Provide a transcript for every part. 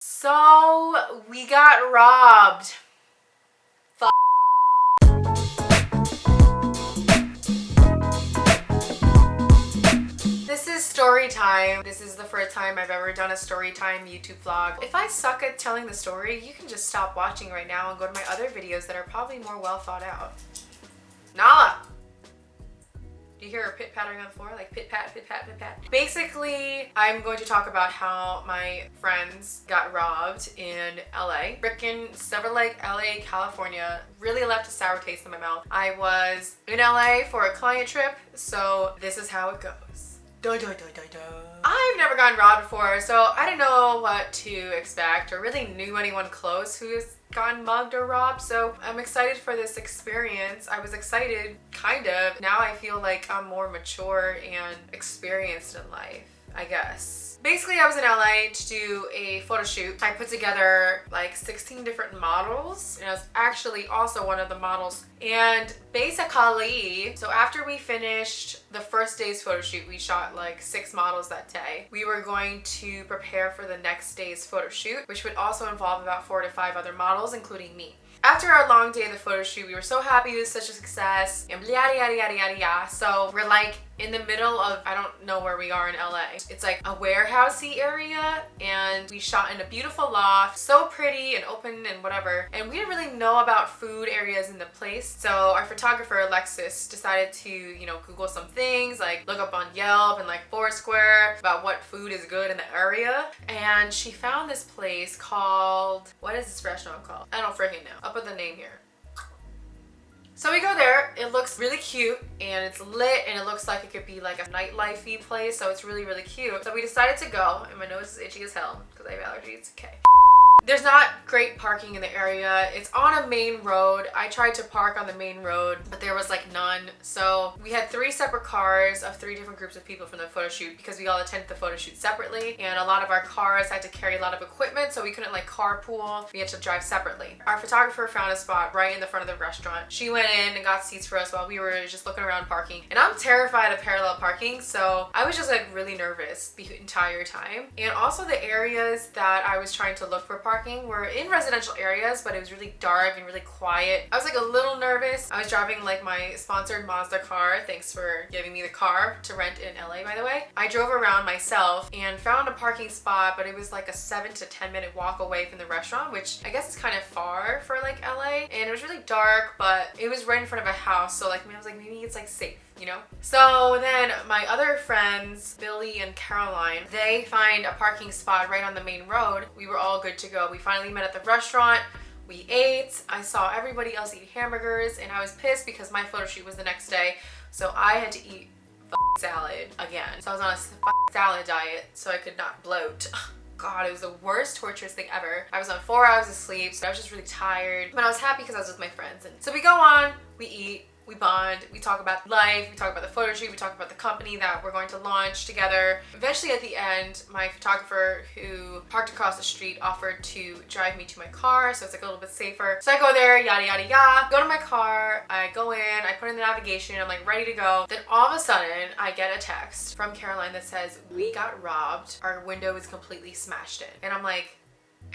So we got robbed. This is story time. This is the first time I've ever done a story time YouTube vlog. If I suck at telling the story, you can just stop watching right now and go to my other videos that are probably more well thought out. Nala! Do you hear her pit pattering on the floor? Like pit pat, pit pat, pit pat. Basically, I'm going to talk about how my friends got robbed in LA. Frickin' Silver Lake, LA, California. Really left a sour taste in my mouth. I was in LA for a client trip, so this is how it goes. I've never gotten robbed before, so I didn't know what to expect or really knew anyone close who's gotten mugged or robbed, so I'm excited for this experience. I was excited, kind of. Now I feel like I'm more mature and experienced in life, I guess. Basically, I was in LA to do a photo shoot. I put together like 16 different models, and I was actually also one of the models. And basically, so after we finished the first day's photo shoot, we shot like 6 models that day. We were going to prepare for the next day's photo shoot, which would also involve about 4 to 5 other models, including me. After our long day of the photo shoot, we were so happy it was such a success, and yada yada yada yada yada. So we're like in the middle of, I don't know where we are in LA. It's like a warehousey area, and we shot in a beautiful loft, so pretty and open and whatever. And we didn't really know about food areas in the place. So our photographer, Alexis, decided to, Google some things, like look up on Yelp and like Foursquare about what food is good in the area. And she found this place called, what is this restaurant called? I don't freaking know. I'll put the name here. So we go there, it looks really cute and it's lit and it looks like it could be like a nightlife-y place, so it's really, really cute. So we decided to go, and my nose is itchy as hell because I have allergies. Okay. There's not great parking in the area. It's on a main road. I tried to park on the main road, but there was like none. So we had 3 separate cars of 3 different groups of people from the photo shoot because we all attended the photo shoot separately. And a lot of our cars had to carry a lot of equipment, so we couldn't like carpool. We had to drive separately. Our photographer found a spot right in the front of the restaurant. She went in and got seats for us while we were just looking around parking. And I'm terrified of parallel parking, so I was just like really nervous the entire time. And also the areas that I was trying to look for parking were in residential areas, but it was really dark and really quiet. I was like a little nervous. I was driving like my sponsored Mazda car. Thanks for giving me the car to rent in LA, by the way. I drove around myself and found a parking spot, but it was like a 7 to 10 minute walk away from the restaurant, which I guess is kind of far for like LA. And it was really dark, but it was right in front of a house. So like, I was like, maybe it's like safe. So then my other friends, Billy and Caroline, they find a parking spot right on the main road. We were all good to go. We finally met at the restaurant. We ate. I saw everybody else eat hamburgers, and I was pissed because my photo shoot was the next day. So I had to eat salad again. So I was on a salad diet so I could not bloat. God, it was the worst torturous thing ever. I was on 4 hours of sleep, so I was just really tired. But I was happy because I was with my friends. And so we go on, we eat, we bond, we talk about life, we talk about the photo shoot, we talk about the company that we're going to launch together. Eventually at the end, my photographer who parked across the street offered to drive me to my car, so it's like a little bit safer. So I go there, yada yada yada, go to my car, I go in, I put in the navigation, I'm like ready to go. Then all of a sudden, I get a text from Caroline that says, we got robbed, our window is completely smashed in. And I'm like,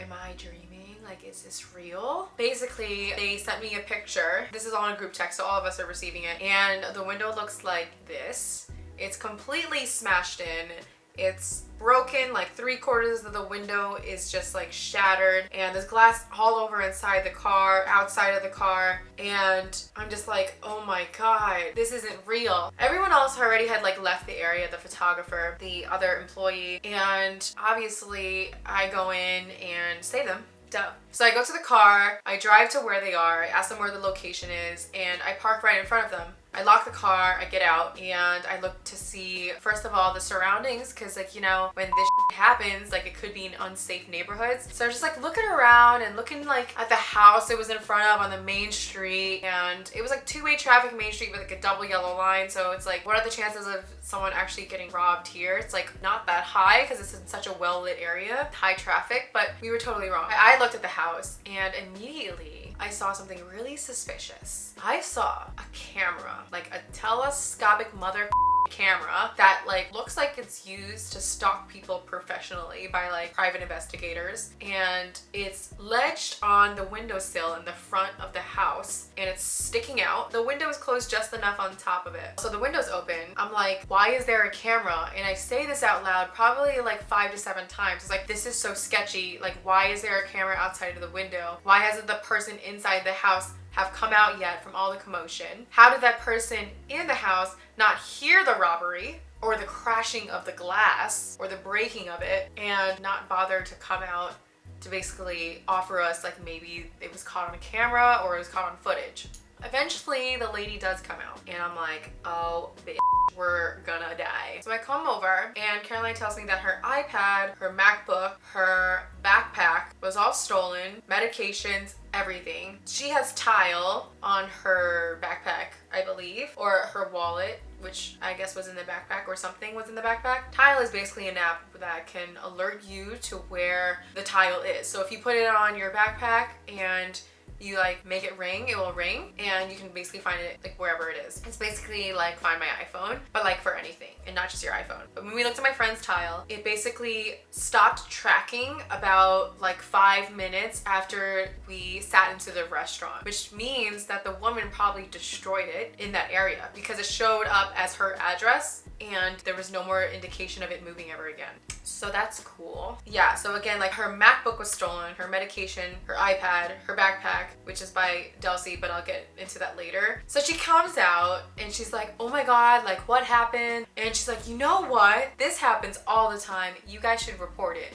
am I dreaming? Like, is this real? Basically, they sent me a picture. This is all in a group text, so all of us are receiving it. And the window looks like this. It's completely smashed in. It's broken, like 3/4 of the window is just like shattered, and there's glass all over inside the car, outside of the car, and I'm just like, oh my god, this isn't real. Everyone else already had like left the area, the photographer, the other employee, and obviously I go in and save them. Duh. So I go to the car, I drive to where they are, I ask them where the location is, and I park right in front of them. I lock the car, I get out, and I look to see, first of all, the surroundings, because like, when this happens, like it could be in unsafe neighborhoods. So I was just like looking around and looking like at the house it was in front of on the main street, and it was like 2-way traffic main street with like a double yellow line. So it's like, what are the chances of someone actually getting robbed here? It's like not that high because it's in such a well-lit area, high traffic, but we were totally wrong. I looked at the house and immediately I saw something really suspicious. I saw a camera, like a telescopic mother camera that like looks like it's used to stalk people professionally by like private investigators, and it's ledged on the windowsill in the front of the house and it's sticking out. The window is closed just enough on top of it, so the window's open. I'm like, why is there a camera? And I say this out loud probably like 5 to 7 times. It's like, this is so sketchy. Like, why is there a camera outside of the window? Why hasn't the person inside the house have come out yet from all the commotion? How did that person in the house not hear the robbery or the crashing of the glass or the breaking of it and not bother to come out to basically offer us like maybe it was caught on camera or it was caught on footage? Eventually the lady does come out and I'm like, oh bitch, we're gonna die. So I come over and Caroline tells me that her iPad, her MacBook, her backpack was all stolen, medications, everything. She has tile on her backpack, I believe, or her wallet, which I guess was in the backpack, or something was in the backpack. Tile is basically an app that can alert you to where the tile is. So if you put it on your backpack and you like make it ring, it will ring, and you can basically find it like wherever it is. It's basically like Find My iPhone, but like for anything and not just your iPhone. But when we looked at my friend's tile, it basically stopped tracking about like 5 minutes after we sat into the restaurant, which means that the woman probably destroyed it in that area because it showed up as her address and there was no more indication of it moving ever again. So that's cool. Yeah, so again, like her MacBook was stolen, her medication, her iPad, her backpack, which is by Delsey, but I'll get into that later. So she comes out and she's like, oh my God, like what happened? And she's like, you know what? This happens all the time. You guys should report it.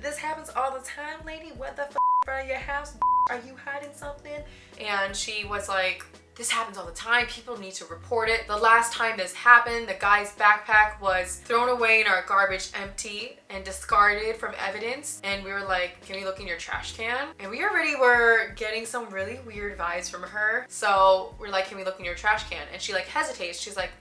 This happens all the time, lady. What the f front of your house? Are you hiding something? And she was like, this happens all the time. People need to report it. The last time this happened, the guy's backpack was thrown away in our garbage, empty and discarded from evidence. And we were like, can we look in your trash can? And we already were getting some really weird vibes from her. So we're like, can we look in your trash can? And she like hesitates. She's like,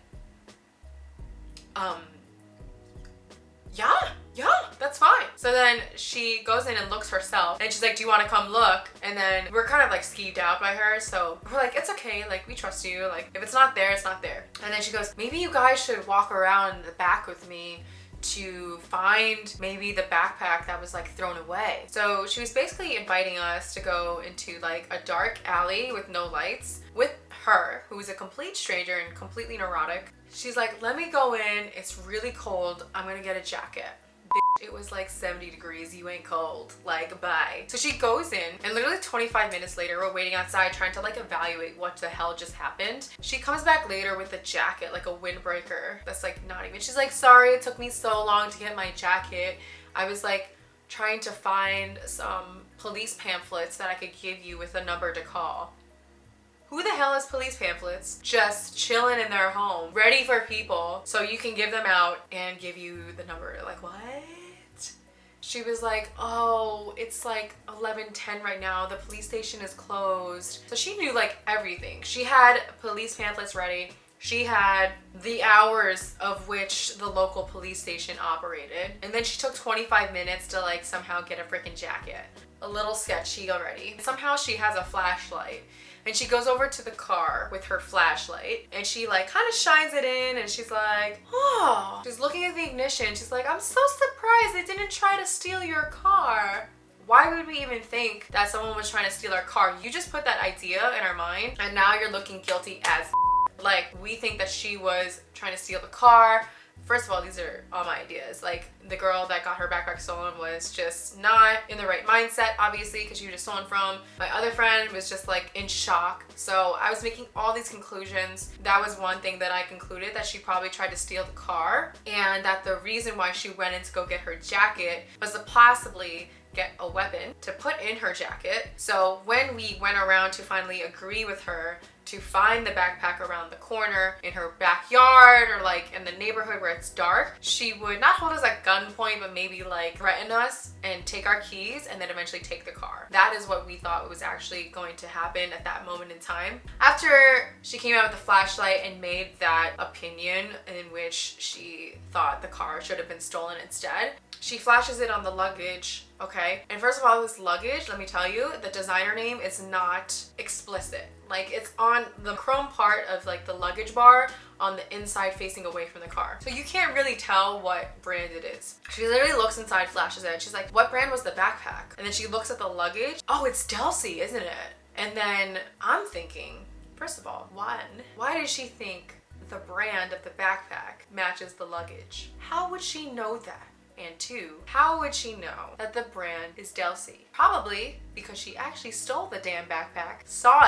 yeah, that's fine. So then she goes in and looks herself and she's like, do you want to come look? And then we're kind of like skeeved out by her. So we're like, it's okay. Like, we trust you. Like, if it's not there, it's not there. And then she goes, maybe you guys should walk around the back with me to find maybe the backpack that was like thrown away. So she was basically inviting us to go into like a dark alley with no lights with her, who is a complete stranger and completely neurotic. She's like, let me go in. It's really cold. I'm gonna get a jacket. It was like 70 degrees, you ain't cold, like bye. So she goes in and literally 25 minutes later, we're waiting outside trying to like evaluate what the hell just happened. She comes back later with a jacket, like a windbreaker that's like not even, she's like, sorry, it took me so long to get my jacket. I was like trying to find some police pamphlets that I could give you with a number to call. Who the hell has police pamphlets just chilling in their home, ready for people so you can give them out and give you the number? Like, what? She was like, oh, it's like 11:10 right now. The police station is closed. So she knew like everything. She had police pamphlets ready. She had the hours of which the local police station operated. And then she took 25 minutes to like somehow get a freaking jacket. A little sketchy already. Somehow she has a flashlight. And she goes over to the car with her flashlight and she like kind of shines it in and she's like, oh, she's looking at the ignition. She's like, I'm so surprised they didn't try to steal your car. Why would we even think that someone was trying to steal our car? You just put that idea in our mind and now you're looking guilty as like, we think that she was trying to steal the car. First of all, these are all my ideas. Like, the girl that got her backpack stolen was just not in the right mindset, obviously, because she was just stolen from. My other friend was just like in shock. So I was making all these conclusions. That was one thing that I concluded, that she probably tried to steal the car, and that the reason why she went in to go get her jacket was to possibly get a weapon to put in her jacket. So when we went around to finally agree with her to find the backpack around the corner in her backyard or like in the neighborhood where it's dark, she would not hold us at gunpoint, but maybe like threaten us and take our keys and then eventually take the car. That is what we thought was actually going to happen at that moment in time. After she came out with the flashlight and made that opinion in which she thought the car should have been stolen instead, she flashes it on the luggage okay? And first of all, this luggage, let me tell you, the designer name is not explicit. Like, it's on the chrome part of like the luggage bar on the inside facing away from the car. So you can't really tell what brand it is. She literally looks inside, flashes it. She's like, what brand was the backpack? And then she looks at the luggage. Oh, it's Delsey, isn't it? And then I'm thinking, first of all, why does she think the brand of the backpack matches the luggage? How would she know that? And two, how would she know that the brand is Delsey? Probably because she actually stole the damn backpack, saw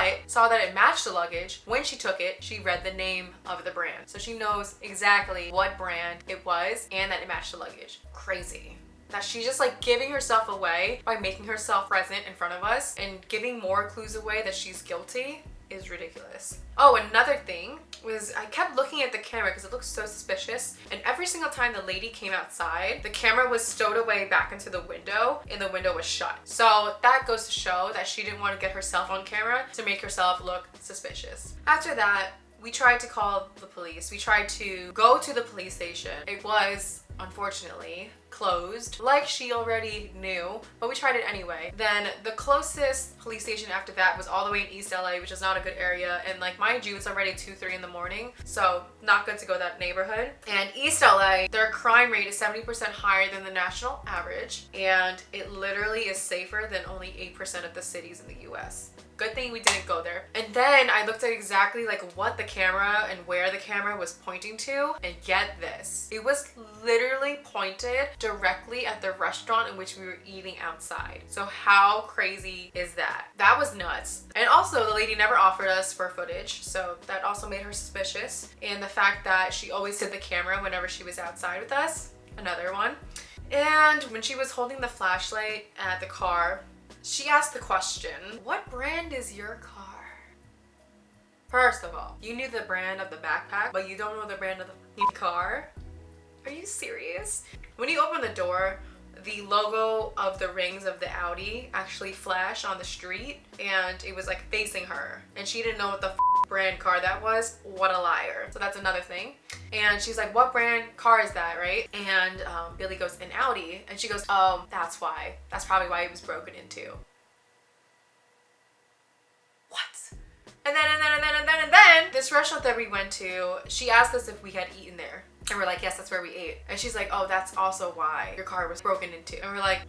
that it matched the luggage. When she took it, she read the name of the brand. So she knows exactly what brand it was and that it matched the luggage. Crazy. That she's just like giving herself away by making herself present in front of us and giving more clues away that she's guilty is ridiculous. Oh, another thing was I kept looking at the camera because it looked so suspicious, and every single time the lady came outside, the camera was stowed away back into the window and the window was shut. So that goes to show that she didn't want to get herself on camera to make herself look suspicious. After that, we tried to call the police. We tried to go to the police station. It was, unfortunately, closed, like she already knew, but we tried it anyway. Then the closest police station after that was all the way in East LA, which is not a good area, and like, mind you, it's already 2-3 in the morning, so not good to go that neighborhood. And East LA, their crime rate is 70% higher than the national average, and it literally is safer than only 8% of the cities in the US. Good thing we didn't go there. And then I looked at exactly like what the camera and where the camera was pointing to, and get this, it was literally pointed directly at the restaurant in which we were eating outside. So how crazy is that? That was nuts. And also, the lady never offered us for footage, so that also made her suspicious. And the fact that she always hid the camera whenever she was outside with us, another one. And when she was holding the flashlight at the car, she asked the question, what brand is your car? First of all, you knew the brand of the backpack, but you don't know the brand of the car? Are you serious? When you open the door, the logo of the rings of the Audi actually flashed on the street, and it was like facing her, and she didn't know what the brand car that was. What a liar. So that's another thing. And she's like, what brand car is that, right? And Billy goes, an Audi. And she goes, oh, that's why. That's probably why it was broken into. What? And then this restaurant that we went to, she asked us if we had eaten there. And we're like, yes, that's where we ate. And she's like, oh, that's also why your car was broken into. And we're like,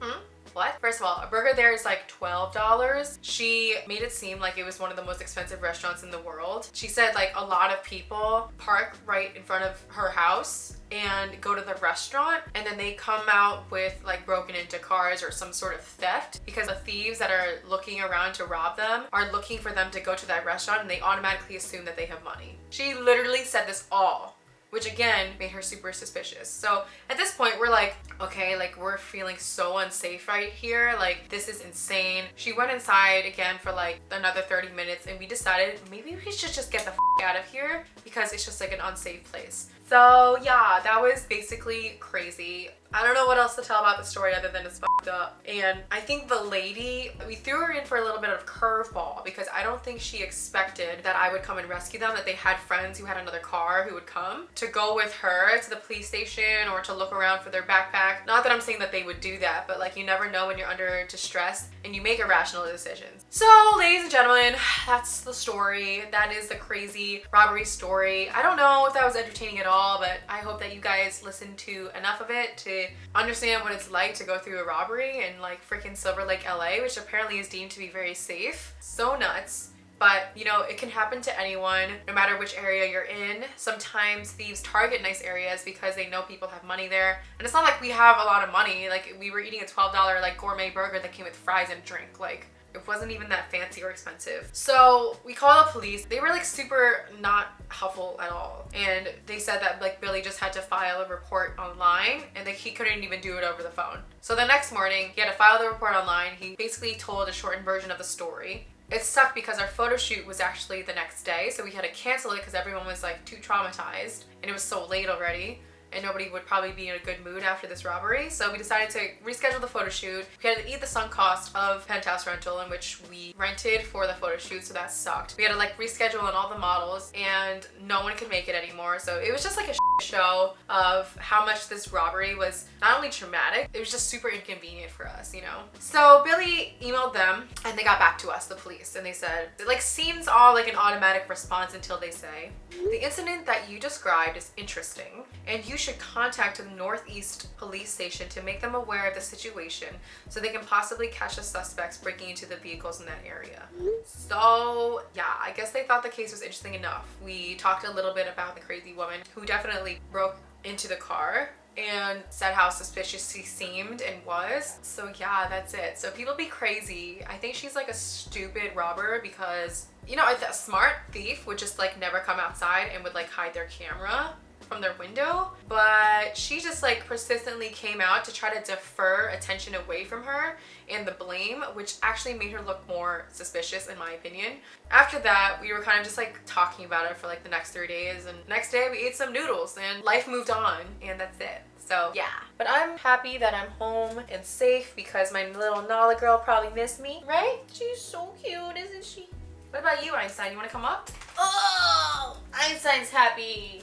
what? First of all, a burger there is like $12. She made it seem like it was one of the most expensive restaurants in the world. She said like a lot of people park right in front of her house and go to the restaurant, and then they come out with like broken into cars or some sort of theft, because the thieves that are looking around to rob them are looking for them to go to that restaurant, and they automatically assume that they have money. She literally said this all, which again made her super suspicious. So at this point, we're like, okay, like we're feeling so unsafe right here. Like, this is insane. She went inside again for like another 30 minutes, and we decided maybe we should just get the out of here because it's just like an unsafe place. So yeah, that was basically crazy. I don't know what else to tell about the story other than it's fucked up. And I think the lady, we threw her in for a little bit of curveball because I don't think she expected that I would come and rescue them, that they had friends who had another car who would come to go with her to the police station or to look around for their backpack. Not that I'm saying that they would do that, but like, you never know when you're under distress and you make irrational decisions. So ladies and gentlemen, that's the story. That is the crazy robbery story. I don't know if that was entertaining at all, but I hope that you guys listened to enough of it to understand what it's like to go through a robbery in like freaking Silver Lake, LA, which apparently is deemed to be very safe. So nuts. But you know, it can happen to anyone, no matter which area you're in. Sometimes thieves target nice areas because they know people have money there. And it's not like we have a lot of money. Like, we were eating a $12 like gourmet burger that came with fries and drink. Like, it wasn't even that fancy or expensive. So we called the police. They were like super not helpful at all. And they said that like Billy just had to file a report online, and he couldn't even do it over the phone. So the next morning, he had to file the report online. He basically told a shortened version of the story. It sucked because our photo shoot was actually the next day, so we had to cancel it because everyone was like too traumatized, and it was so late already, and nobody would probably be in a good mood after this robbery. So we decided to reschedule the photo shoot. We had to eat the sunk cost of penthouse rental, in which we rented for the photo shoot, so that sucked. We had to like reschedule on all the models, and no one could make it anymore. So it was just like a show of how much this robbery was not only traumatic, it was just super inconvenient for us, you know? So Billy emailed them and they got back to us, the police, and they said, it like seems all like an automatic response until they say, the incident that you described is interesting and you should contact the Northeast Police Station to make them aware of the situation so they can possibly catch the suspects breaking into the vehicles in that area. So yeah, I guess they thought the case was interesting enough. We talked a little bit about the crazy woman who definitely broke into the car and said how suspicious she seemed and was. So yeah, that's it. So people be crazy. I think she's like a stupid robber because, you know, a smart thief would just like never come outside and would like hide their camera from their window, but she just like persistently came out to try to defer attention away from her and the blame, which actually made her look more suspicious in my opinion. After that, we were kind of just like talking about it for like the next 3 days, and next day we ate some noodles and life moved on, and that's it. So yeah, but I'm happy that I'm home and safe because my little Nala girl probably missed me, right? She's so cute, isn't she? What about you, Einstein? You want to come up? Oh, Einstein's happy.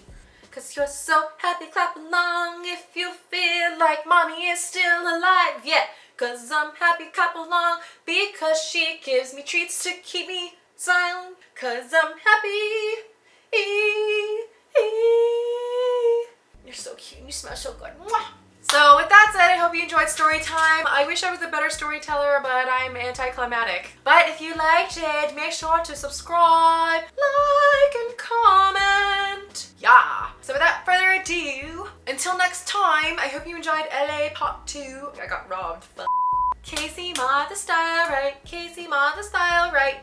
Cause you're so happy, clap along if you feel like mommy is still alive. Yeah, cause I'm happy, clap along because she gives me treats to keep me smiling. Cause I'm happy. You're so cute and you smell so good. Mwah. So with that said, I hope you enjoyed story time. I wish I was a better storyteller, but I'm anticlimactic. But if you liked it, make sure to subscribe, like, and comment. Yeah. So without further ado, until next time, I hope you enjoyed LA Part 2. I got robbed. Kasey Ma the style right. Kasey Ma the style right.